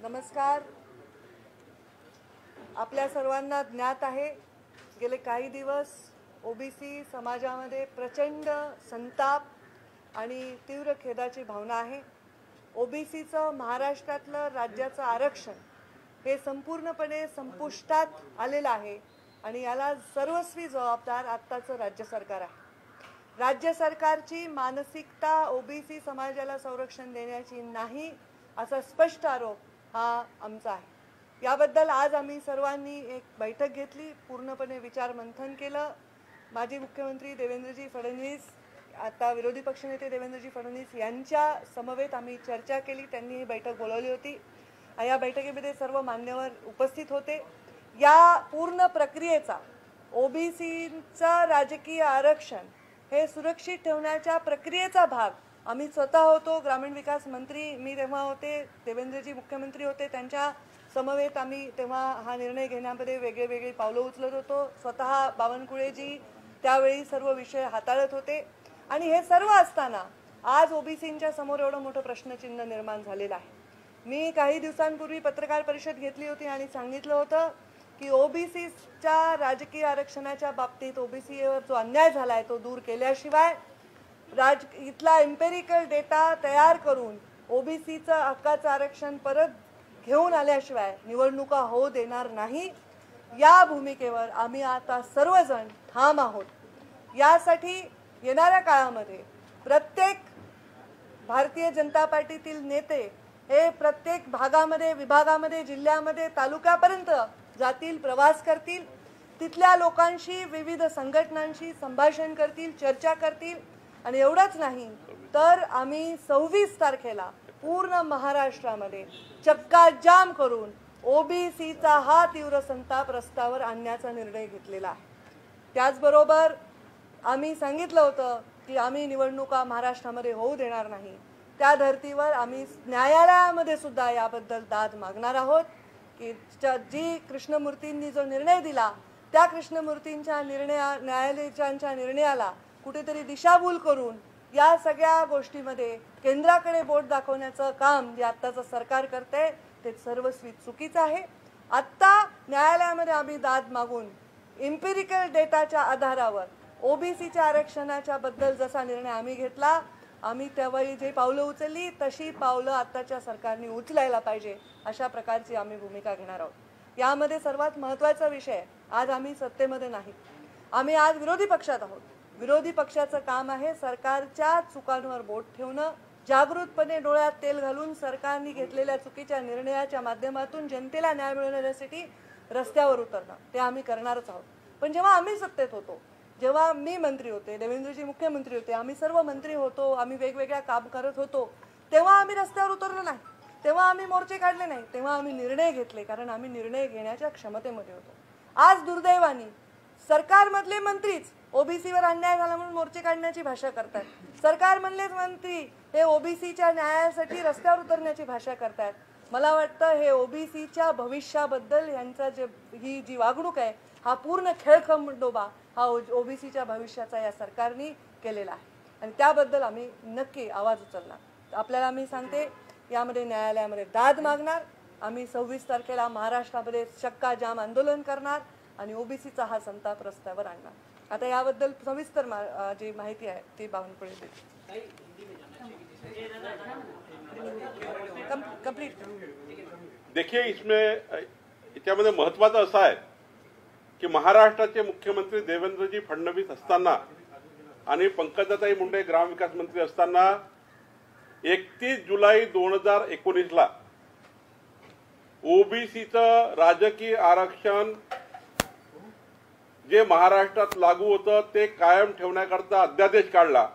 नमस्कार. आपल्या सर्वांना ज्ञात आहे, गेले काही दिवस ओबीसी समाजामध्ये प्रचंड संताप आणि तीव्र खेदाची भावना आहे. ओबीसीचं महाराष्ट्रातलं राज्याचं आरक्षण हे संपूर्णपणे संपुष्टात आलेलं आहे आणि याला सर्वस्वी जबाबदार आत्ताचं राज्य सरकार आहे. राज्य सरकारची मानसिकता ओबीसी समाजाला संरक्षण देण्याची नाही असा स्पष्ट आरोप हा आमचा आहे. याबद्दल आज आम्ही सर्वांनी एक बैठक घेतली, पूर्णपणे विचार मंथन केलं. माजी मुख्यमंत्री देवेंद्रजी फडणवीस, आता विरोधी पक्षनेते देवेंद्रजी फडणवीस यांच्या समवेत आम्ही चर्चा केली. त्यांनी ही बैठक बोलावली होती. या बैठकीमध्ये सर्व मान्यवर उपस्थित होते. या पूर्ण प्रक्रियेचा ओबीसीचं राजकीय आरक्षण हे सुरक्षित ठेवण्याच्या प्रक्रियेचा भाग आम्ही स्वतः होतो. ग्रामीण विकास मंत्री मी तेव्हा होते, देवेंद्रजी मुख्यमंत्री होते, त्यांच्या समवेत आम्ही तेव्हा हा निर्णय घेण्यामध्ये वेगळे पावलं उचलत होतो. स्वतः बावनकुळेजी त्यावेळी सर्व विषय हाताळत होते. आणि हे सर्व असताना आज ओबीसींच्या समोर एवढं मोठं प्रश्नचिन्ह निर्माण झालेलं आहे. मी काही दिवसांपूर्वी पत्रकार परिषद घेतली होती आणि सांगितलं होतं की ओबीसीच्या राजकीय आरक्षणाच्या बाबतीत ओबीसीवर जो अन्याय झाला आहे तो दूर केल्याशिवाय इथला एम्पेरिकल डेटा तयार करून ओबीसीचं हक्काचं आरक्षण परत घेऊन आल्याशिवाय निवडणुका होऊ देणार नाही. या भूमिकेवर आम्ही आता सर्वजण ठाम आहोत. यासाठी येणाऱ्या काळामध्ये प्रत्येक भारतीय जनता पार्टीतील नेते हे प्रत्येक भागामध्ये, विभागामध्ये, जिल्ह्यामध्ये, तालुक्यापर्यंत जातील, प्रवास करतील, तिथल्या लोकांशी, विविध संघटनांशी संभाषण करतील, चर्चा करतील. आणि एवढंच नाही तर आम्ही 26 तारखेला पूर्ण महाराष्ट्रामध्ये चक्काजाम करून ओबीसीचा हा तीव्र संताप रस्त्यावर आणण्याचा निर्णय घेतलेला आहे. त्याचबरोबर आम्ही सांगितलं होतं की आम्ही निवडणुका महाराष्ट्रामध्ये होऊ देणार नाही. त्या धर्तीवर आम्ही न्यायालयामध्ये सुद्धा याबद्दल दाद मागणार आहोत की जी कृष्णमूर्तींनी जो निर्णय दिला त्या कृष्णमूर्तींच्या न्यायालयाच्या निर्णयाला कुठेतरी दिशाभूल करून या सगळ्या गोष्टीमध्ये केंद्राकडे बोट दाखवण्याचं काम जे आत्ताचं सरकार करते ते सर्वस्वी चुकीचं आहे. आत्ता न्यायालयामध्ये आम्ही दाद मागून एम्पिरिकल डेटाच्या आधारावर ओबीसीच्या आरक्षणाच्या बद्दल जसा निर्णय आम्ही घेतला, आम्ही त्यावेळी जे पावलं उचलली तशी पावलं आत्ताच्या सरकारने उचलायला पाहिजे अशा प्रकारची आम्ही भूमिका घेणार आहोत. यामध्ये सर्वात महत्त्वाचा विषय, आज आम्ही सत्तेमध्ये नाही, आम्ही आज विरोधी पक्षात आहोत. विरोधी पक्षाचं काम आहे सरकारच्या चुकांवर बोट ठेवणं, जागृतपणे डोळ्यात तेल घालून सरकारने घेतलेल्या चुकीच्या निर्णयाच्या माध्यमातून जनतेला न्याय मिळवण्यासाठी रस्त्यावर उतरणं. ते आम्ही करणारच आहोत. पण जेव्हा आम्ही सत्तेत होतो, जेव्हा मी मंत्री होते, देवेंद्रजी मुख्यमंत्री होते, आम्ही सर्व मंत्री होतो, आम्ही वेगवेगळ्या काम करत होतो, तेव्हा आम्ही रस्त्यावर उतरलो नाही, तेव्हा आम्ही मोर्चे काढले नाही, तेव्हा आम्ही निर्णय घेतले, कारण आम्ही निर्णय घेण्याच्या क्षमतेमध्ये होतो. आज दुर्दैवाने सरकारमधले मंत्रीच ओबीसीवर अन्याय झाला म्हणून मोर्चे काढण्याची भाषा करतात. सरकारमधलेच मंत्री हे ओबीसीच्या न्यायासाठी रस्त्यावर उतरण्याची भाषा करतात. मला वाटतं हे ओबीसीच्या भविष्याबद्दल यांचा ही जी वागणूक आहे हा पूर्ण खेळखंडोबा हा ओबीसीच्या भविष्याचा या सरकारने केलेला आहे आणि त्याबद्दल आम्ही नक्की आवाज उचलणार. आपल्याला मी सांगते, यामध्ये न्यायालयामध्ये दाद मागणार. आम्ही 26 तारखेला महाराष्ट्रामध्ये चक्काजाम आंदोलन करणार आणि ओबीसीचा हा संताप रस्त्यावर आणणार. आता याबद्दल सविस्तर जी माहिती आहे ती बावनकुळे देतील. कंप्लीट. देखिए, इसमें महत्वाचं असं आहे की महाराष्ट्राचे मुख्यमंत्री देवेंद्रजी फडणवीस असताना आणि पंकजाताई मुंडे ग्रामविकास मंत्री असताना 31 जुलै 2019ला ओबीसीचं राजकीय आरक्षण जे महाराष्ट्रात लागू होतं ते कायम ठेवण्याकरता अध्यादेश काढला.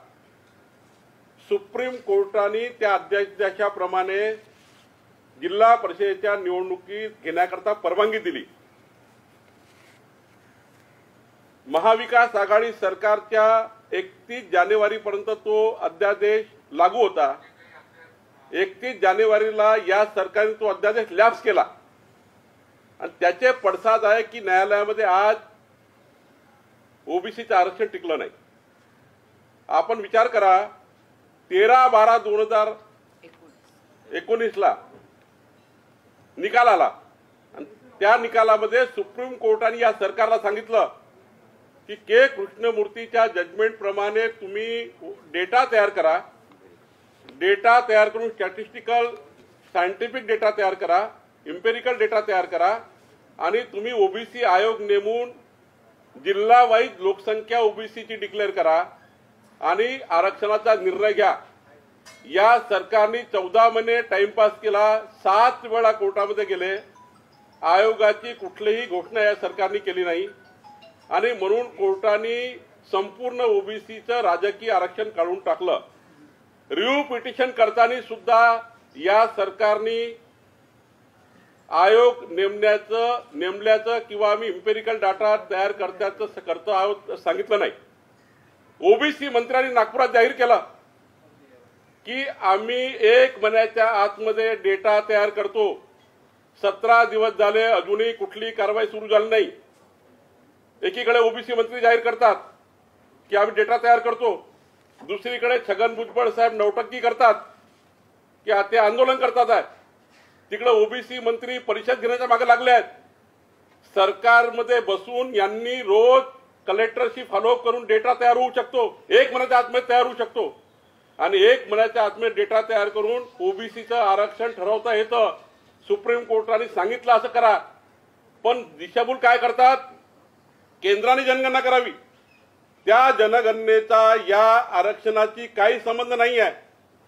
सुप्रीम कोर्टाने त्या अध्यादेशाप्रमाणे जिल्हा परिषदेच्या निवडणुकी घेण्याकरता परवानगी दिली. महाविकास आघाडी सरकारच्या 31 जानेवारीपर्यंत तो अध्यादेश लागू होता. 31 जानेवारीला या सरकारने तो अध्यादेश लॅप्स केला आणि त्याचे पडसाद आहे की न्यायालयामध्ये आज ओबीसीचं आरक्षण टिकलं नाही. आपण विचार करा, 13/12/2019ला निकाल आला आणि त्या निकालामध्ये सुप्रीम कोर्टाने या सरकारला सांगितलं की के कृष्णमूर्तीच्या जजमेंट प्रमाणे तुम्ही डेटा तयार करा, डेटा तयार करून स्टॅटिस्टिकल सायंटिफिक डेटा तयार करा, इम्पेरिकल डेटा तयार करा आणि तुम्ही ओबीसी आयोग नेमून जिल्हा वाईज लोकसंख्या ओबीसीची डिक्लेअर करा आणि आरक्षणाचा निर्णय घ्या। या सरकारने 14 महिने टाइमपास केला, 7 वेळा कोर्टामध्ये गेले, आयोगाची कुठलीही घोषणा या सरकारने केली नाही आणि म्हणून कोर्टाने संपूर्ण ओबीसीचं राजकीय आरक्षण काढून टाकलं। रिव्ह्यू पिटिशन करताना सुद्धा या सरकारने आयोग नेमल्याचं किंवा आम्ही इम्पेरिकल डाटा तयार करतो आहोत सांगितलं नाही। ओबीसी मंत्र्यांनी नागपुरात जाहीर केलं की आम्ही 1 महिन्याच्या आतमध्ये डेटा तयार करतो। 17 दिवस झाले अजूनही कुठली कारवाई सुरू झाली नाही। एकीकडे ओबीसी मंत्री जाहीर करतात की आम्ही डेटा तयार करतो, दुसरीकडे छगन भुजबळ साहेब नौटंकी करतात की ते आंदोलन करतात आहे। तिकडे ओबीसी मंत्री परिषद घेण्याच्या मागे लागले आहेत। सरकारमध्ये बसून यांनी रोज कलेक्टरशी फॉलोअप करून डेटा तयार होऊ शकतो, 1 महिन्याच्या आतमध्ये तयार होऊ शकतो आणि 1 महिन्याच्या आतमध्ये डेटा तयार करून ओबीसीचं आरक्षण ठरवता येतं। सुप्रीम कोर्टाने सांगितलं असं करा, पण दिशाभूल काय करतात? केंद्राने जनगणना करावी, त्या जनगणनेचा या आरक्षणाची काही संबंध नाही आहे।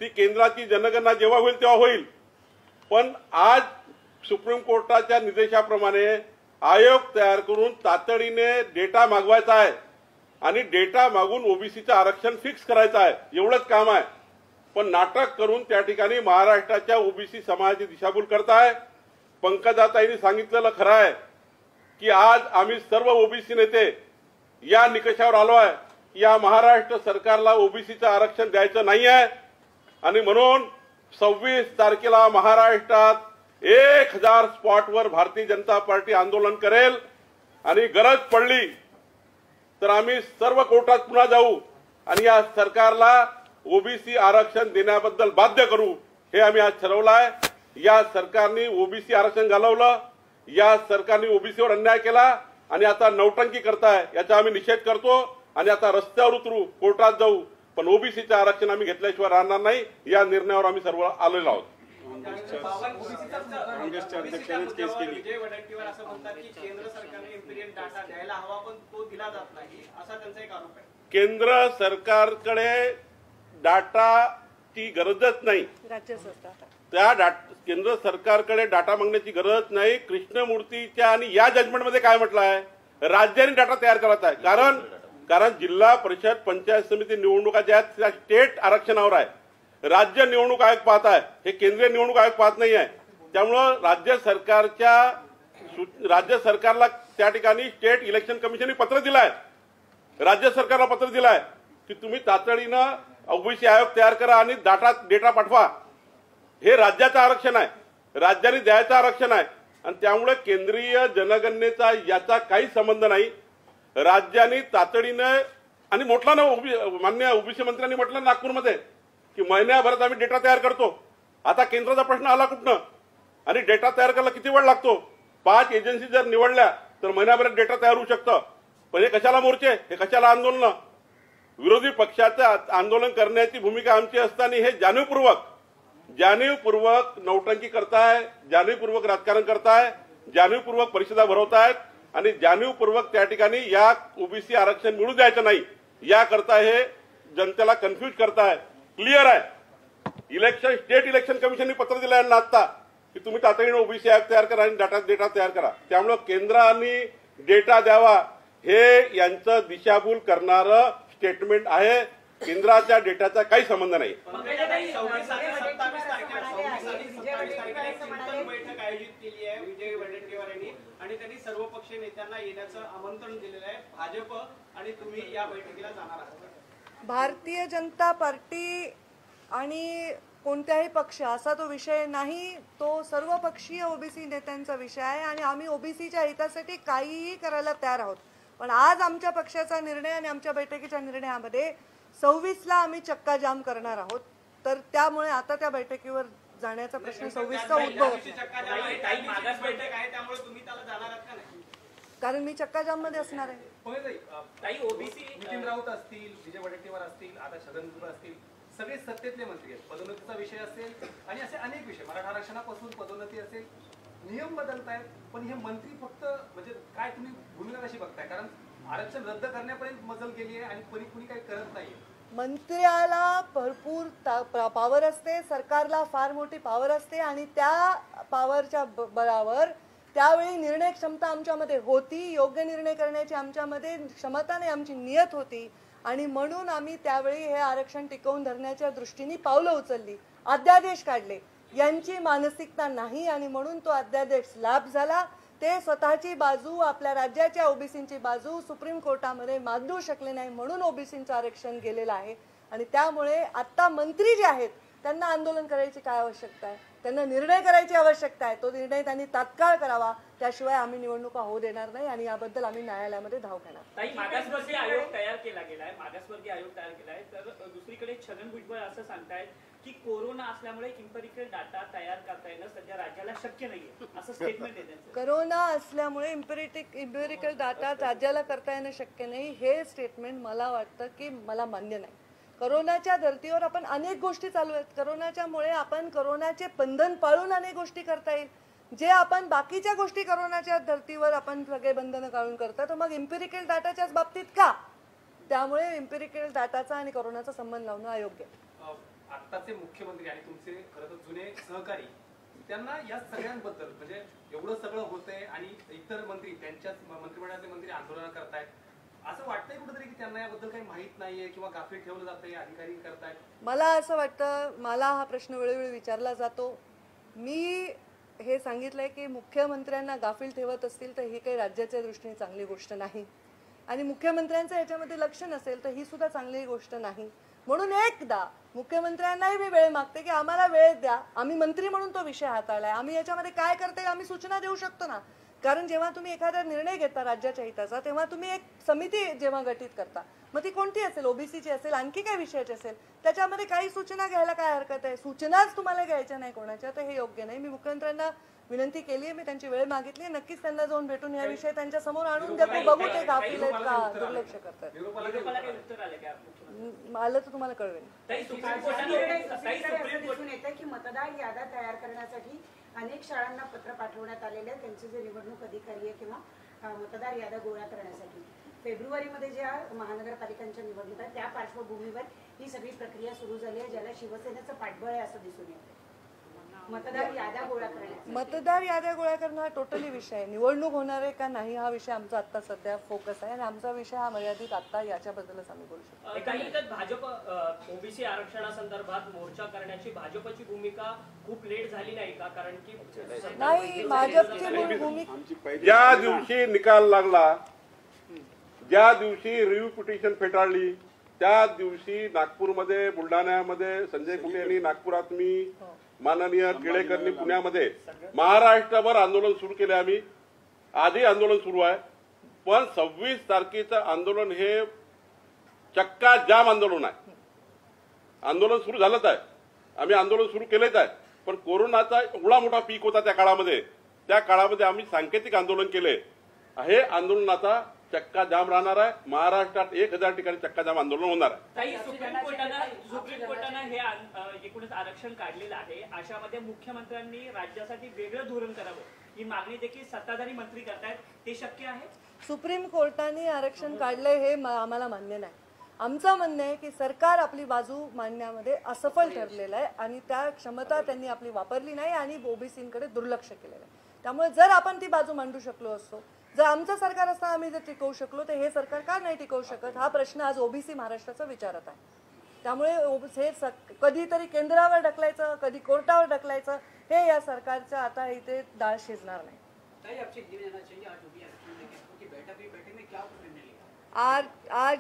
ती केंद्राची जनगणना जेव्हा होईल तेव्हा होईल, पण आज सुप्रीम कोर्टाच्या निर्देशाप्रमाणे आयोग तयार करून तातडीने डेटा मागवायचा आहे आणि डेटा मागून ओबीसीचं आरक्षण फिक्स करायचं आहे, एवढंच काम आहे। पण नाटक करून त्या ठिकाणी महाराष्ट्राच्या ओबीसी समाजाची दिशाभूल करताय। पंकजाताईंनी सांगितलेलं खरं आहे की आज आम्ही सर्व ओबीसी नेते या निकषावर आलो आहे की या महाराष्ट्र सरकारला ओबीसीचं आरक्षण द्यायचं नाही आहे आणि म्हणून 26 तारखेला महाराष्ट्रात 1000 स्पॉटवर भारतीय जनता पार्टी आंदोलन करेल आणि गरज पडली तर आम्ही सर्व कोर्टात पुन्हा जाऊ आणि या सरकारला ओबीसी आरक्षण देण्याबद्दल बाध्य करू, हे आम्ही आज ठरवलं आहे। या सरकारने ओबीसी आरक्षण घालवलं, या सरकारने ओबीसीवर अन्याय केला आणि आता नौटंकी करताय, याचा आम्ही निषेध करतो आणि आता रस्त्यावर उतरू, कोर्टात जाऊ, पण ओबीसीचं आरक्षण आम्ही घेतल्याशिवाय राहणार नाही। या निर्णयावर आम्ही सर्व आलेलो आहोत। काँग्रेसच्या अध्यक्षांनीच केस केली। विजय वडेट्टीवार असं म्हणतात की केंद्र सरकारने इम्पिरियल डाटा द्यायला हवा पण तो दिला जात नाही, असा त्यांचा एक आरोप आहे। केंद्र सरकारकडे डाटाची गरजच नाही, राज्य सरकार त्या केंद्र सरकारकडे डाटा मागण्याची गरज नाही। कृष्णमूर्तीच्या आणि या जजमेंटमध्ये काय म्हटलं आहे? राज्यांनी डाटा तयार करायचा आहे, कारण जिल्हा परिषद पंचायत समिती निवडणुका ज्या त्या स्टेट आरक्षणावर आहे, राज्य निवडणूक आयोग पाहत आहे, हे केंद्रीय निवडणूक आयोग पाहत नाही आहे। त्यामुळं राज्य सरकारला त्या ठिकाणी स्टेट इलेक्शन कमिशनने पत्र दिलं आहे, राज्य सरकारला पत्र दिलं आहे की तुम्ही तातडीनं ओबीसी आयोग तयार करा आणि डेटा पाठवा। हे राज्याचं आरक्षण आहे, राज्याने द्यायचं आरक्षण आहे आणि त्यामुळे केंद्रीय जनगणनेचा याचा काही संबंध नाही। राज्यांनी तातडीनं आणि म्हटलं ना, मान्य ओबीसी मंत्र्यांनी म्हटलं नागपूरमध्ये की महिन्याभरात आम्ही डेटा तयार करतो। आता केंद्राचा प्रश्न आला कुठनं आणि डेटा तयार करायला किती वेळ लागतो? 5 एजन्सी जर निवडल्या तर महिन्याभरात डेटा तयार होऊ शकतं, पण हे कशाला मोर्चे, हे कशाला आंदोलन? विरोधी पक्षाचं आंदोलन करण्याची भूमिका आमची असताना हे जाणीवपूर्वक नौटंकी करताय, जाणीवपूर्वक राजकारण करताय, जाणीवपूर्वक परिषदा भरवतायत आणि जाणीवपूर्वक त्या ठिकाणी या ओबीसी आरक्षण मिळू द्यायचं नाही याकरता हे जनतेला कन्फ्यूज करताय। क्लिअर आहे, स्टेट इलेक्शन कमिशनने पत्र दिलं आहे आता की तुम्ही तातडीने ओबीसी आयोग तयार करा आणि डेटा तयार करा। त्यामुळे केंद्राने डेटा द्यावा हे यांचं दिशाभूल करणारं स्टेटमेंट आहे। केंद्राच्या डेटाचा काही संबंध नाही। बैठक आयोजित केली आहे विजय वडेट्टीवार यांनी आणि त्यांनी सर्वपक्षीय नेत्यांना येण्याचं आमंत्रण दिलेलं आहे। भाजप आणि तुम्ही या बैठकीला जाणार आहात? भारतीय जनता पार्टी आणि कोणत्याही पक्ष असा तो विषय नाही, तो सर्वपक्षीय ओबीसी नेत्यांचा विषय आहे आणि आम्ही ओबीसीच्या हितासाठी काहीही करायला तयार आहोत। पण आज आमच्या पक्षाचा निर्णय आणि आमच्या बैठकीच्या निर्णयामध्ये 26ला आम्ही चक्का जाम करणार आहोत, तर त्यामुळे आता त्या बैठकीवर जाण्याचा प्रश्न नेमकं 26चा त्या उद्भवत दिवशी नाही. चक्काजाम आहे, त्या दिवशी बैठक आहे, त्यामुळे तुम्ही त्याला जाणार आहात का नाही? कारण मी चक्काजाममध्ये असणार आहे. ताई ओबीसी नितीन राऊत असतील, विजय वडेट्टीवार असतील, आता छगन भुजबळ असतील, सगळे सत्तेतले मंत्री आहेत. पदोन्नतीचा विषय असेल आणि असे अनेक विषय, मराठा आरक्षणापासून पदोन्नती असेल, नियम बदलतायत. पण हे मंत्री फक्त म्हणजे काय तुम्ही भूमिका कशी बघताय? कारण आरक्षण रद्द करण्यापर्यंत मजल गेली आहे आणि कुणी काही करत नाहीये. मंत्र्याला भरपूर पॉवर असते, सरकारला फार मोठी पॉवर असते आणि त्या पॉवरच्या बळावर त्यावेळी निर्णय क्षमता आमच्यामध्ये होती, योग्य निर्णय करण्याची आमच्यामध्ये क्षमता नाही, आमची नियत होती आणि म्हणून आम्ही त्यावेळी हे आरक्षण टिकवून धरण्याच्या दृष्टीने पावलं उचलली, अध्यादेश काढले. यांची मानसिकता नाही आणि म्हणून तो अध्यादेश स्लॅब झाला. ते स्वतःची बाजू, आपल्या राज्याच्या ओबीसींची बाजू सुप्रीम कोर्टामध्ये मांडू शकले नाही, म्हणून ओबीसींचं आरक्षण गेलेलं आहे. आणि त्यामुळे आता मंत्री जे आहेत त्यांना आंदोलन करायची काय आवश्यकता आहे? त्यांना निर्णय करायची आवश्यकता आहे. तो निर्णय त्यांनी तात्काळ करावा, त्याशिवाय आम्ही निवडणुका होऊ देणार नाही आणि याबद्दल आम्ही न्यायालयामध्ये धाव घेणार. ताई मागासवर्गीय आयोग तयार केला गेलाय, मागासवर्गीय आयोग तयार केलाय, तर दुसरीकडे छगन भुजबळ असं सांगतायत की कोरोना असल्यामुळे इम्पेरिकल डाटा तयार करता येणं सध्या राज्याला शक्य नाहीये, असं स्टेटमेंट आहे त्यांचं. कोरोना असल्यामुळे इम्पेरिकल डाटा राज्याला करता येणं शक्य नाही, हे स्टेटमेंट मला वाटतं की मला मान्य नाही. कोरोनाच्या धर्तीवर आपण अनेक गोष्टी चालू आहेत. कोरोनाच्यामुळे आपण कोरोनाचे बंधन पाळून अनेक गोष्टी करता येईल, जे आपण बाकीच्या गोष्टी कोरोनाच्या धर्तीवर आपण सगळे बंधनं काढून करतो. तर मग इम्पेरिकल डाटाच्याच बाबतीत का? त्यामुळे इम्पेरिकल डाटाचा आणि कोरोनाचा संबंध लावणं अयोग्य. आत्ताचे मुख्यमंत्री आणि तुमचे खरं तर जुने सहकारी, त्यांना या सगळ्यांबद्दल म्हणजे एवढं सगळं होतंय आणि इतर मंत्री त्यांच्याच मंत्रिमंडळाचे मंत्री आंदोलन करतायत, असं वाटतंय कुठेतरी की त्यांना याबद्दल काही माहित नाहीये किंवा गाफील ठेवलं जातंय, अधिकारी करतायत? मला असं वाटतं, मला हा प्रश्न वेळोवेळी विचारला जातो. मी हे सांगितलंय की मुख्यमंत्र्यांना गाफील ठेवत असतील तर ही काही राज्याच्या दृष्टीने चांगली गोष्ट नाही आणि मुख्यमंत्र्यांचं याच्यामध्ये लक्ष नसेल तर ही सुद्धा चांगली गोष्ट नाही. म्हणून एकदा मुख्यमंत्र्यांनाही मी वेळ मागते की आम्हाला वेळ द्या, आम्ही मंत्री म्हणून तो विषय हाताळलाय, आम्ही याच्यामध्ये काय करता येईल आम्ही सूचना देऊ शकतो ना. कारण जेव्हा तुम्ही एखादा निर्णय घेता राज्याच्या हिताचा, तेव्हा तुम्ही एक समिती जेव्हा गठीत करता, मग ती कोणती असेल, ओबीसीची असेल, आणखी काय विषयाची असेल, त्याच्यामध्ये काही सूचना घ्यायला काय हरकत आहे? सूचनाच तुम्हाला घ्यायच्या नाही कोणाच्या, तर हे योग्य नाही. मी मुख्यमंत्र्यांना विनंती केली आहे, मी त्यांची वेळ मागितली आहे, नक्कीच त्यांना जाऊन भेटून या विषय त्यांच्या समोर आणून देतो, बघू ते गाफील आहेत का दुर्लक्ष करतात. निरोपाला काही उत्तर आलं का? आलं तर तुम्हाला कळवेल. ताई सुप्रीम दिसून येतं की मतदार याद्या तयार करण्यासाठी अनेक शाळांना पत्र पाठवण्यात आलेले आहे, त्यांचे जे निवडणूक अधिकारी आहे किंवा मतदार याद्या गोळा करण्यासाठी. फेब्रुवारीमध्ये ज्या महानगरपालिकांच्या निवडणूक आहेत त्या पार्श्वभूमीवर ही सगळी प्रक्रिया सुरू झाली आहे, ज्याला शिवसेनेचं पाठबळ आहे असं दिसून येतं. मतदार याद्या गोळा करण्यासाठी मतदार याद्या गोळा करणं हा टोटली विषय आहे. निवडणूक होणार आहे का नाही हा विषय आमचा आता सध्या फोकस आहे आणि आमचा विषय हा मर्यादित आता याच्याबद्दलच आम्ही बोलू शकतो. एका मिनिटात भाजप ओबीसी आरक्षणासंदर्भात मोर्चा करण्याची भाजपची भूमिका खूप लेट झाली नाही का? कारण की नाही, भाजपची भूमिका ज्या दिवशी निकाल लागला, ज्या दिवशी रिव्ह्यू पिटिशन फेटाळली, त्या दिवशी नागपूरमध्ये, बुलढाण्यामध्ये संजय कुटे यांनी नागपुरात, मी माननीय टिळेकरनी पुण्यामध्ये, महाराष्ट्रभर आंदोलन सुरू केले. आम्ही आधी आंदोलन सुरू आहे, पण 26 तारखेचं आंदोलन हे चक्का जाम आंदोलन आहे. आंदोलन सुरू झालंच आहे, आम्ही आंदोलन सुरू केलेच आहे, पण कोरोनाचा एवढा मोठा पीक होता त्या काळामध्ये, त्या काळामध्ये आम्ही सांकेतिक आंदोलन केले. हे आंदोलन आता चक्का जाम राहणार आहे. महाराष्ट्रात 1000 ठिकाणी चक्का जाम आंदोलन होणार आहे. ताई सुप्रीम कोर्टानं हे एकूणच आरक्षण काढलेलं आहे, अशामध्ये मुख्यमंत्र्यांनी राज्यासाठी वेगळं धोरण करावं ही मागणी देखील सत्ताधारी मंत्री करतायत, ते शक्य आहे? सुप्रीम कोर्टाने आरक्षण काढलंय हे आम्हाला मान्य नाही. आमचं म्हणणं आहे की सरकार आपली बाजू मांडण्यामध्ये असफल ठरलेलं आहे आणि त्या क्षमता त्यांनी आपली वापरली नाही आणि ओबीसींकडे दुर्लक्ष केलेलं आहे. त्यामुळे जर आपण ती बाजू मांडू शकलो असतो, जर आमचं सरकार असता आम्ही जर टिकवू शकलो, तर हे सरकार का नाही टिकवू शकत हा प्रश्न आज ओबीसी महाराष्ट्राचा विचारत आहे. त्यामुळे हे कधीतरी केंद्रावर ढकलायचं, कधी कोर्टावर ढकलायचं, हे या सरकारच्या आता इथे डाळ शिजणार नाही. आज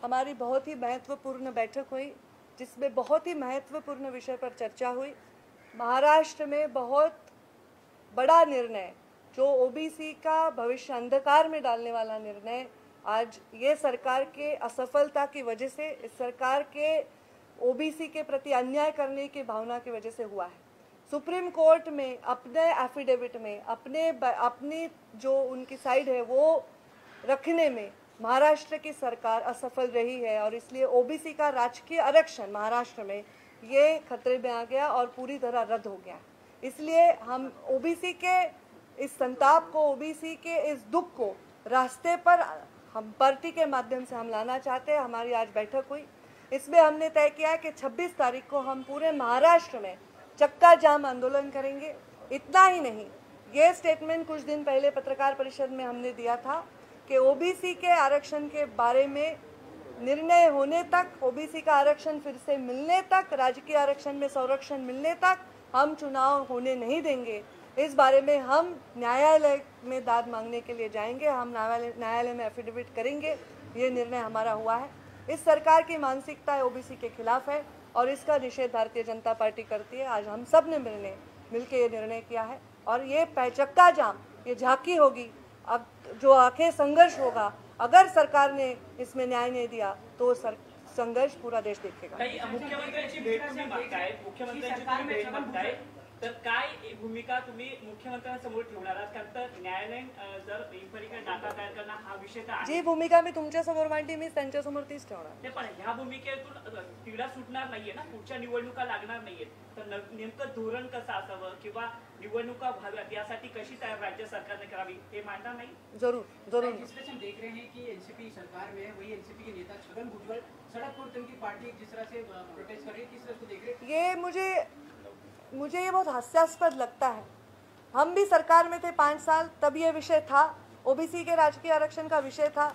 हमारी बहुत ही महत्वपूर्ण बैठक हुई, जिसमें बहुत ही महत्वपूर्ण विषय पर चर्चा हुई. महाराष्ट्र में बहुत बड़ा निर्णय, जो ओबीसी का भविष्य अंधकार में डालने वाला निर्णय, आज ये सरकार के असफलता की वजह से, इस सरकार के ओबीसी के प्रति अन्याय करने की भावना की वजह से हुआ है. सुप्रीम कोर्ट में अपने एफिडेविट में अपनी जो उनकी साइड है वो रखने में महाराष्ट्र की सरकार असफल रही है और इसलिए ओबीसी का राजकीय आरक्षण महाराष्ट्र में ये खतरे में आ गया और पूरी तरह रद्द हो गया। इसलिए हम ओबीसी के इस संताप को, ओबीसी के इस दुख को रास्ते पर हम पार्टी के माध्यम से हम लाना चाहते हैं। हमारी आज बैठक हुई, इसमें हमने तय किया है कि 26 तारीख को हम पूरे महाराष्ट्र में चक्का जाम आंदोलन करेंगे। इतना ही नहीं, ये स्टेटमेंट कुछ दिन पहले पत्रकार परिषद में हमने दिया था कि ओबीसी के आरक्षण के बारे में निर्णय होने तक, ओबीसी का आरक्षण फिर से मिलने तक, राजकीय आरक्षण में संरक्षण मिलने तक हम चुनाव होने नहीं देंगे। इस बारे में हम न्यायालय में दाद मांगने के लिए जाएंगे, हम न्यायालय में एफिडेविट करेंगे। ये निर्णय हमारा हुआ है। इस सरकार की मानसिकता ओबीसी के खिलाफ है और इसका निषेध भारतीय जनता पार्टी करती है। आज हम सब ने मिलकर ये निर्णय किया है और ये चक्का जाम, ये झांकी होगी। अब जो आखिर संघर्ष होगा, अगर सरकार ने इसमें न्याय नहीं दिया तो संघर्ष पूरा देश देखेगा। मुख्यमंत्र्यांची भेट तुम्ही मागताय, मुख्यमंत्र्यांची तुम्ही भेट मागताय, तर काय भूमिका तुम्ही मुख्यमंत्र्यांसमोर ठेवणार आहात? कारण तर न्यायालयीन जर इम्पेरिकल डाटा तयार करणं हा विषय तर आहे, जी भूमिका मी तुमच्यासमोर मांडली मी त्यांच्यासमोर तीच ठेवणार. ते पण ह्या भूमिकेतून तिढा सुटणार नाहीये ना, पुढच्या निवडणुका लागणार नाहीयेत, तर नेमकं धोरण कसं असावं किंवा निवडणुका व्हाव्यात यासाठी कशी तयार राज्य सरकारने करावी हे मांडणार नाही? जरूर जरूर. जिस तरह से हम देख रहे हैं कि एनसीपी सरकार में है, वही एनसीपी के नेता छगन भुजबल सड़क पर उनकी पार्टी जिस तरह से प्रोटेस्ट कर रही है, किस तरह से देख रहे हैं? ये मुझे ये बहुत हास्यास्पद लगता है। हम भी सरकार में थे 5 साल, तब ये विषय था, ओबीसी के राजकीय आरक्षण का विषय था।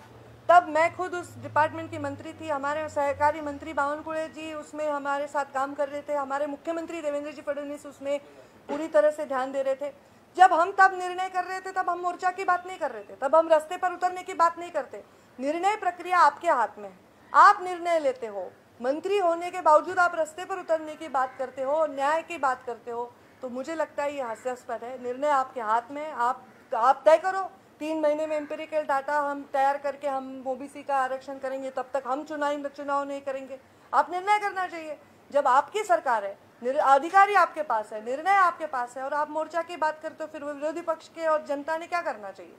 तब मैं खुद उस डिपार्टमेंट की मंत्री थी, हमारे सहकारी मंत्री बावनकुळे जी उसमें हमारे साथ काम कर रहे थे, हमारे मुख्यमंत्री देवेंद्र जी फडणवीस उसमें पूरी तरह से ध्यान दे रहे थे। जब हम तब निर्णय कर रहे थे तब हम मोर्चा की बात नहीं कर रहे थे, तब हम रास्ते पर उतरने की बात नहीं करते। निर्णय प्रक्रिया आपके हाथ में है, आप निर्णय लेते हो। मंत्री होने के बावजूद आप रास्ते पर उतरने की बात करते हो, न्याय की बात करते हो, तो मुझे लगता है ये हास्यास्पद है। निर्णय आपके हाथ में, आप तय करो। 3 महीने में एम्पिरिकल डाटा हम तैयार करके हम ओबीसी का आरक्षण करेंगे, तब तक हम चुनाव नहीं करेंगे। आप निर्णय करना चाहिए। जब आपकी सरकार है, अधिकारी आपके पास है, निर्णय आपके पास है और आप मोर्चा की बात करते हो, फिर विरोधी पक्ष के और जनता ने क्या करना चाहिए?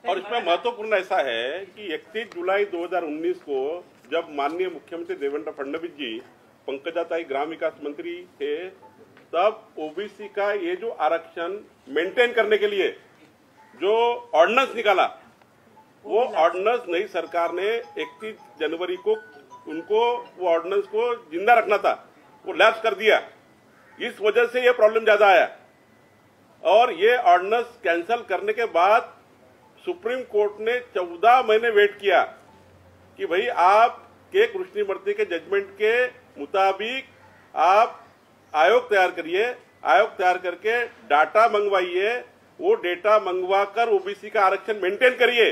और इसमें महत्वपूर्ण ऐसा है कि 31 जुलाई 2019 को जब माननीय मुख्यमंत्री देवेंद्र फडणवीस जी पंकजाताई ग्राम विकास मंत्री थे, तब ओबीसी का ये जो आरक्षण मेंटेन करने के लिए जो ऑर्डिनेंस निकाला, वो ऑर्डिनेंस नई सरकार ने 31 जनवरी को उनको वो ऑर्डिनेंस को जिंदा रखना था, वो लैप्स कर दिया। इस वजह से ये प्रॉब्लम ज्यादा आया और ये ऑर्डिनेंस कैंसिल करने के बाद सुप्रीम कोर्ट ने 14 महीने वेट किया कि भाई आप के कृष्णमूर्ति के जजमेंट के मुताबिक आप आयोग तैयार करिए, आयोग तैयार करके डाटा मंगवाइए, वो डेटा मंगवाकर ओबीसी का आरक्षण मेंटेन करिए।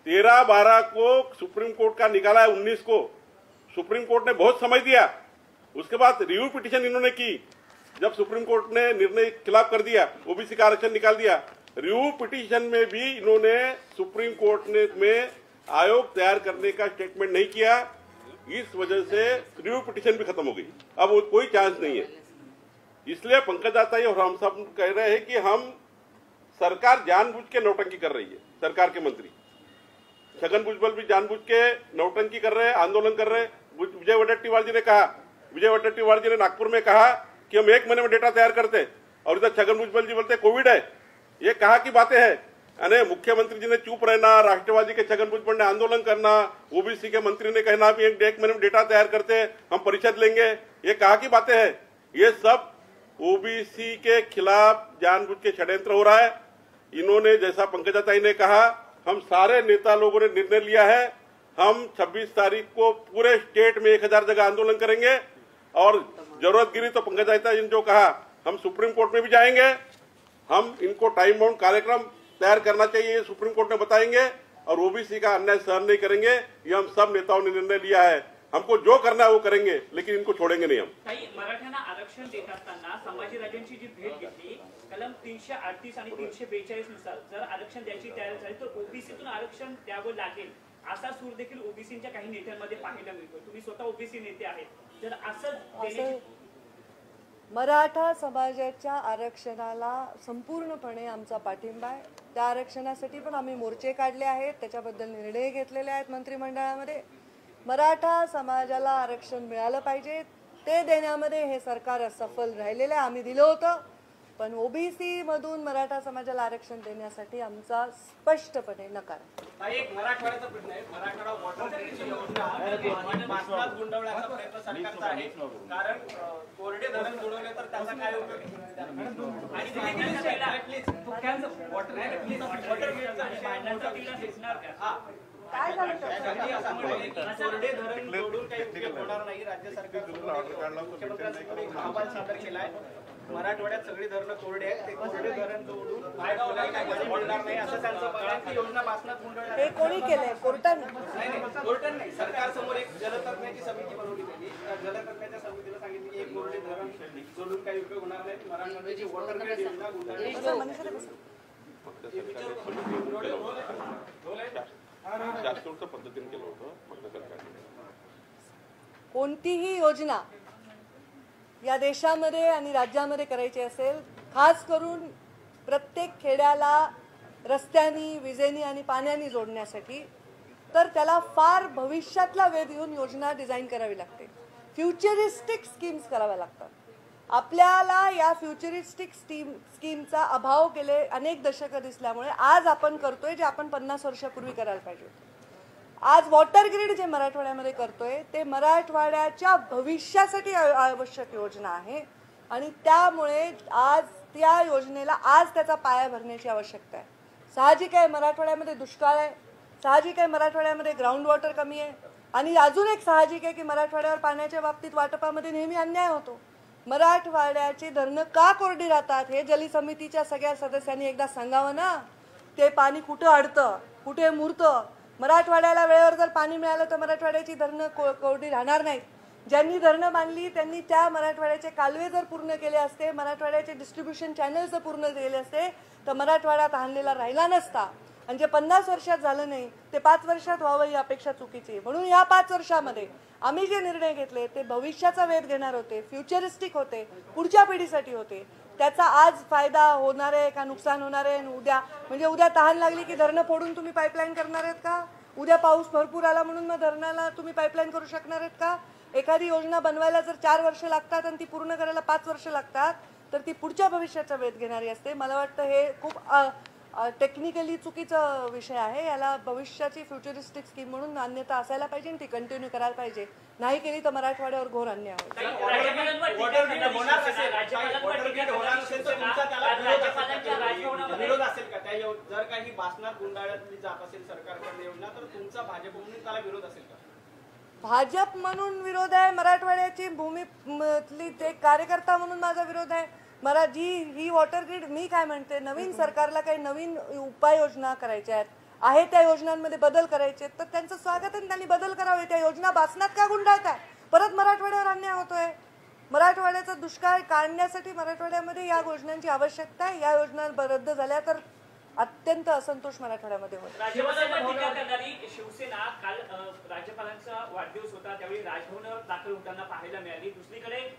13/12 को सुप्रीम कोर्ट का निकाला है, 19 को सुप्रीम कोर्ट ने बहुत समय दिया। उसके बाद रिव्यू पिटीशन इन्होंने की, जब सुप्रीम कोर्ट ने निर्णय खिलाफ कर दिया, ओबीसी का आरक्षण निकाल दिया। रिव्यू पिटीशन में भी इन्होंने सुप्रीम कोर्ट ने में आयोग तैयार करने का स्टेटमेंट नहीं किया। इस वजह से रिव्यू पिटीशन भी खत्म हो गई, अब कोई चांस नहीं है। इसलिए पंकजाताई और हम सब कह रहे हैं कि हम सरकार जानबूझ के नौटंकी कर रही है। सरकार के मंत्री छगन भुजबल भी जानबूझ के नौटंकी कर रहे हैं, आंदोलन कर रहे हैं। विजय वडेट्टीवार जी ने नागपुर में कहा कि हम 1 महीने में डेटा तैयार करते, और इधर छगन भुजबल जी बोलते कोविड है। ये कहा की बातें हैं। अरे मुख्यमंत्री जी ने चुप रहना, राष्ट्रवादी के छगन भुजबल ने आंदोलन करना, ओबीसी के मंत्री ने कहना भी 1 महीने में डेटा तैयार करते, हम परिषद लेंगे, ये कहा की बातें हैं। ये सब ओबीसी के खिलाफ जानबूझ के षड्यंत्र हो रहा है। इन्होंने, जैसा पंकजाताई ने कहा, हम सारे नेता लोगों ने निर्णय लिया है, हम 26 तारीख को पूरे स्टेट में 1000 जगह आंदोलन करेंगे और जरूरत गिरी तो पंकजाताई ने जो कहा, हम सुप्रीम कोर्ट में भी जाएंगे। हम इनको टाइम बाउंड कार्यक्रम तैयार करना चाहिए, सुप्रीम कोर्ट में बताएंगे और ओबीसी का अन्याय सहन नहीं करेंगे। ये हम सब नेताओं ने निर्णय लिया है। हमको जो करना है वो करेंगे, लेकिन इनको छोड़ेंगे नहीं हम। मराठ्यांना आरक्षण देत असताना संभाजीराजांची जी भेट घेतली, कलम 338 आणि 342 नुसार जर आरक्षण द्यायची तयारी झाली तर ओबीसीतून आरक्षण द्यावं लागेल, असा सूर देखील ओबीसीच्या काही नेत्यांमध्ये पाहायला मिळतो। तुम्ही स्वतः ओबीसी नेते आहेत, जर असं मराठा समाजाच्या आरक्षणाला संपूर्णपणे आमचा पाठिंबा आहे. त्या आरक्षणासाठी पण आम्ही मोर्चे काढले आहेत, त्याच्याबद्दल निर्णय घेतलेले आहेत मंत्रिमंडळामध्ये. मराठा समाजाला आरक्षण मिळालं पाहिजे, ते देण्यामध्ये हे सरकार सफल राहिलेलं आहे. आम्ही दिलं होतं, पण ओबीसी मधून मराठा समाजाला आरक्षण देण्यासाठी आमचा स्पष्टपणे नकार आहे. हा एक मराठवाड्याचा प्रश्न आहे. मराठवाडा वॉटर ग्रीडची योजना मासनात गुंडवण्याचा प्रयत्न सरकारचा आहे. कारण कोरडे धरण बुडवले तर त्याचा काय उपयोग काय झालं कोरडे धरण जोडून काही उपयोग होणार नाही. राज्य सरकार मुख्यमंत्र्यांनी एक अहवाल सादर केलाय. मराठवाड्यात सगळी धरणं कोरडे आहेत, ते कोरडे धरण जोडून होणार नाही असं त्यांचं म्हणणं आहे. ती योजना भासणात गुंडवण्यात हे कोणी केलंय? कोर्टाने? नाही, कोर्टाने नाही. सरकारसमोर एक जलतज्ञाची समिती बनवली त्यांनी. त्या जलतज्ञाच्या समितीला सांगितलं की एक कोरडे धरण जोडून काही उपयोग होणार नाही. मराठवाड्याची वॉटर ग्रीड योजना शास्त्रोक्त पद्धतीने केलं होतं फक्त सरकारने. कोणतीही योजना या देशामध्ये आणि राज्यामध्ये करायची असेल, खास करून प्रत्येक खेड्याला रस्त्यानी, विजेनी आणि पाण्याने जोडण्यासाठी, तर त्याला फार भविष्यातला वेध घेऊन योजना डिझाईन करावी लागते. फ्युचरिस्टिक स्कीम्स कराव्या लागतात. आपल्याला या फ्युचरिस्टिक स्कीमचा अभाव गेले अनेक दशकं दिसल्यामुळे आज आपण करतोय जे आपण 50 वर्षापूर्वी करायला पाहिजे होतं. आज वॉटर ग्रीड जे मराठवाड्यामध्ये करतोय ते मराठवाड्याच्या भविष्यासाठी आवश्यक योजना आहे आणि त्यामुळे आज त्या योजनेला आज त्याचा पाया भरण्याची आवश्यकता आहे. साहजिक आहे मराठवाड्यामध्ये दुष्काळ आहे, साहजिक आहे मराठवाड्यामध्ये ग्राउंड वॉटर कमी आहे आणि अजून एक साहजिक आहे की मराठवाड्यावर पाण्याच्या बाबतीत वाटपामध्ये नेहमी अन्याय होतो. मराठवाड्याची धरणं का कोरडी राहतात हे जल समितीच्या सगळ्या सदस्यांनी एकदा सांगावं ना. ते पाणी कुठं अडतं, कुठे मुरतं. मराठवाड्याला वेळेवर जर पाणी मिळालं तर मराठवाड्याची धरणं कोरडी राहणार नाहीत. ज्यांनी धरणं बांधली त्यांनी त्या मराठवाड्याचे कालवे जर पूर्ण केले असते, मराठवाड्याचे डिस्ट्रीब्युशन चॅनल जर पूर्ण केले असते तर मराठवाडा ताणलेला राहिला नसता. आणि जे 50 वर्षात झालं नाही ते 5 वर्षात व्हावं ही अपेक्षा चुकीची. म्हणून या 5 वर्षामध्ये आम्ही जे निर्णय घेतले ते भविष्याचा वेध घेणार होते, फ्युचरिस्टिक होते, पुढच्या पिढीसाठी होते. त्याचा आज फायदा होणार आहे का नुकसान होणार आहे? उद्या म्हणजे उद्या तहान लागली की धरणं फोडून तुम्ही पाईपलाईन करणार आहेत का? उद्या पाऊस भरपूर आला म्हणून मग धरणाला तुम्ही पाईपलाईन करू शकणार आहेत का? एखादी योजना बनवायला जर 4 वर्ष लागतात आणि ती पूर्ण करायला 5 वर्ष लागतात तर ती पुढच्या भविष्याचा वेध घेणारी असते. मला वाटतं हे खूप टेक्निकली चुकीचा विषय आहे. याला भविष्याची फ्युचरिस्टिक स्कीम म्हणून मान्यता असायला पाहिजे आणि ती कंटिन्यू करायला पाहिजे. नाही केली तर मराठवाड्यावर घोर अन्याय होईल. विरोध असेल का त्या जर काही भासनात गुंडाळली जात असेल सरकारकडे योजना तर तुमचा भाजप म्हणून त्याला विरोध असेल का? भाजप म्हणून विरोध आहे, मराठवाड्याची भूमीतली ते कार्यकर्ता म्हणून माझा विरोध आहे. ही वॉटर ग्रीड मी काय म्हणते, नवीन सरकारला काही नवीन उपाययोजना करायच्या आहेत, त्या योजनांमध्ये बदल करायचे तर त्यांचं स्वागत आहे, त्यांनी बदल करावे. त्या योजना भासनात का गुंडाळताय? परत मराठवाड्यावर अन्याय होतोय. मराठवाड्याचा दुष्काळ काढण्यासाठी मराठवाड्यामध्ये या योजनांची आवश्यकता आहे. या योजना रद्द झाल्या तर अत्यंत असंतोष मराठवाड्यामध्ये होतो. राज्यपालांवर टीका करणारी शिवसेना काल राज्यपालांचा वाढदिवस होता त्यावेळी राजभवनावर दाखल होताना पाहायला मिळाली. दुसरीकडे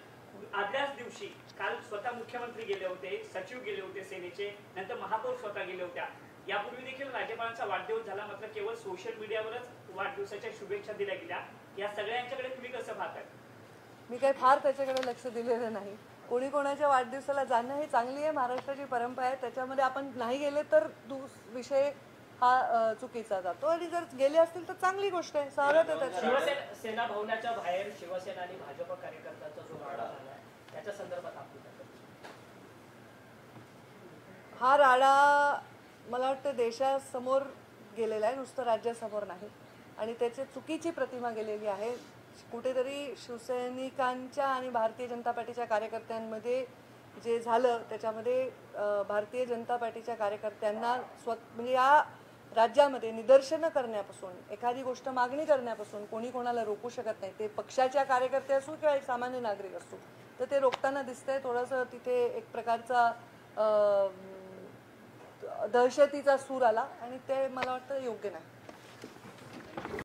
आदल्याच दिवशी काल स्वतः मुख्यमंत्री गेले होते, सचिव गेले होते सेनेचे, नंतर महापौर स्वतः गेले होत्या. यापूर्वी देखील राज्यपालांचा वाढदिवस झाला, मात्र केवळ सोशल मीडियावरच वाढदिवसाच्या शुभेच्छा दिल्या गेल्या. या सगळ्यांच्याकडे तुम्ही कसं पाहताय? मी काही फार त्याच्याकडे लक्ष दिलेलं नाही. कोणी कोणाच्या वाढदिवसाला जाणं हे चांगली आहे, महाराष्ट्राची परंपरा आहे. त्याच्यामध्ये आपण नाही गेले तर विषय हा चुकीचा जातो आणि जर गेले असतील तर चांगली गोष्ट आहे, स्वागत आहे त्याचं. सेना भवनाच्या बाहेर शिवसेना आणि भाजप कार्यकर्त्यांचा जो राडा झाला त्याच्या संदर्भात आपली हा राडा मला वाटतं देशासमोर गेलेला आहे, नुसतं राज्यासमोर नाही. आणि त्याची चुकीची प्रतिमा गेलेली आहे. कुठेतरी शिवसैनिकांच्या आणि भारतीय जनता पार्टीच्या कार्यकर्त्यांमध्ये जे झालं त्याच्यामध्ये भारतीय जनता पार्टीच्या कार्यकर्त्यांना म्हणजे या राज्यामध्ये निदर्शनं करण्यापासून, एखादी गोष्ट मागणी करण्यापासून कोणी कोणाला रोखू शकत नाही. ते पक्षाच्या कार्यकर्ते असो किंवा एक सामान्य नागरिक असो, तर ते रोखताना दिसतंय. थोडंसं तिथे एक प्रकारचा दहशतीचा सूर आला आणि ते मला वाटतं योग्य नाही.